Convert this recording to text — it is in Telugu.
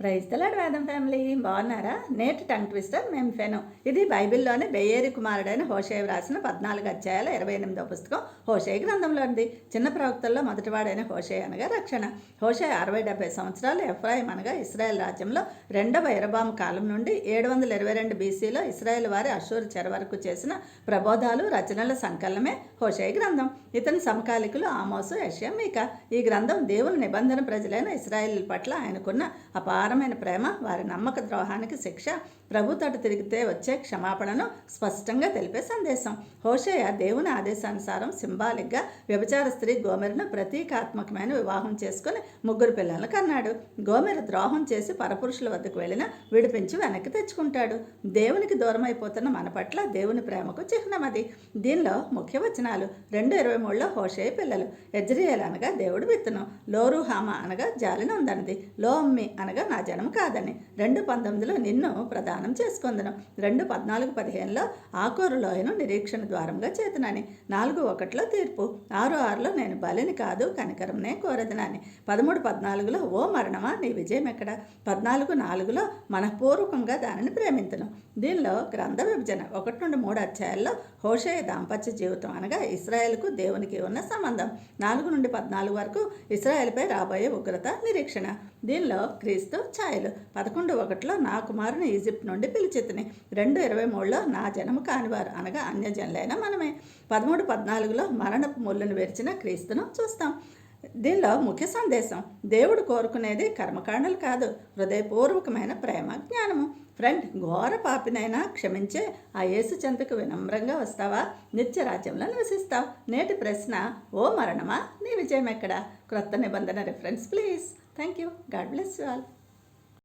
ప్రైజ్ ద లార్డ్ వేదం ఫ్యామిలీ, బాగున్నారా? నేటి టంగ్ ట్విస్టర్ ఫెను. ఇది బైబిల్లోని బెయేరి కుమారుడైన హోషేయ వ్రాసిన 14 అధ్యాయాల 28వ పుస్తకం హోషేయ గ్రంథంలోనిది. చిన్న ప్రవక్తల్లో మొదటివాడైన హోషేయ అనగా రక్షణ. హోషేయ 60-70 సంవత్సరాలు ఎఫ్రాయిం అనగా ఇస్రాయేల్ రాజ్యంలో రెండవ యరొబాము కాలం నుండి 722 బీసీలో ఇస్రాయేల్ వారి అషూరు చెర వరకు చేసిన ప్రబోధాలు, రచనల సంకలనమే హోషేయ గ్రంథం. ఇతని సమకాలికులు ఆమోసు, యెషయా, మీకా. ఈ గ్రంథం దేవుని నిబంధన ప్రజలైన ఇస్రాయేల్ పట్ల ఆయనకున్న అపారమైన ప్రేమ, వారి నమ్మక ద్రోహానికి శిక్ష, ప్రభు తోట తిరిగితే వచ్చే క్షమాపణను స్పష్టంగా తెలిపే సందేశం. హోషేయ దేవుని ఆదేశానుసారం సింబాలిక్గా వ్యభిచార స్త్రీ గోమెరును ప్రతీకాత్మకమైన వివాహం చేసుకుని 3 పిల్లలను కన్నాడు. గోమెరు ద్రోహం చేసి పరపురుషుల వద్దకు వెళ్ళిన విడిపించి వెనక్కి తెచ్చుకుంటాడు. దేవునికి దూరమైపోతున్న మన పట్ల దేవుని ప్రేమకు చిహ్నం అది. దీనిలో ముఖ్య వచనాలు 2:23లో హోషేయ పిల్లలు. యజ్రీయేల్ అనగా దేవుడు విత్తనం, లోరుహామా అనగా జాలిన ఉందన్నది, లోమ్మి అనగా నా జనం కాదని, 2:19లో నిన్ను ప్రధానం చేసుకుందను, 2:14-15లో ఆకోరు లోయను నిరీక్షణ ద్వారంగా చేతునని, 4:1లో తీర్పు, 6:6లో నేను బలిని కాదు కనికరంనే కోరదనని, 13:14లో ఓ మరణమా నీ విజయం ఎక్కడ, 14:4లో మనఃపూర్వకంగా దానిని ప్రేమించను. దీనిలో గ్రంథ విభజన 1-3 అధ్యాయాల్లో హోషేయ దాంపత్య జీవితం అనగా ఇశ్రాయేలుకు దేవునికి ఉన్న సంబంధం, 4-14 వరకు ఇశ్రాయేలుపై రాబోయే ఉగ్రత నిరీక్షణ. దీనిలో క్రీస్తు ఛాయలు, 11:1లో నా కుమారుని ఈజిప్ట్ నుండి పిలిచితిని, 2:23లో నా జనము కానివారు అనగా అన్యజనులైన మనమే, 13-14లో మరణపు ముళ్ళను విరిచిన క్రీస్తును చూస్తాం. దీనిలో ముఖ్య సందేశం, దేవుడు కోరుకునేది కర్మకాండలు కాదు, హృదయపూర్వకమైన ప్రేమ, జ్ఞానము. ఫ్రెండ్, ఘోర పాపినైనా క్షమించే ఆ యేసు చెంతకు వినమ్రంగా వస్తావా? నిత్య రాజ్యంలో నివసిస్తావు. నేటి ప్రశ్న, ఓ మరణమా నీ విజయం ఎక్కడ? క్రొత్త నిబంధన reference please. Thank you. God bless you all.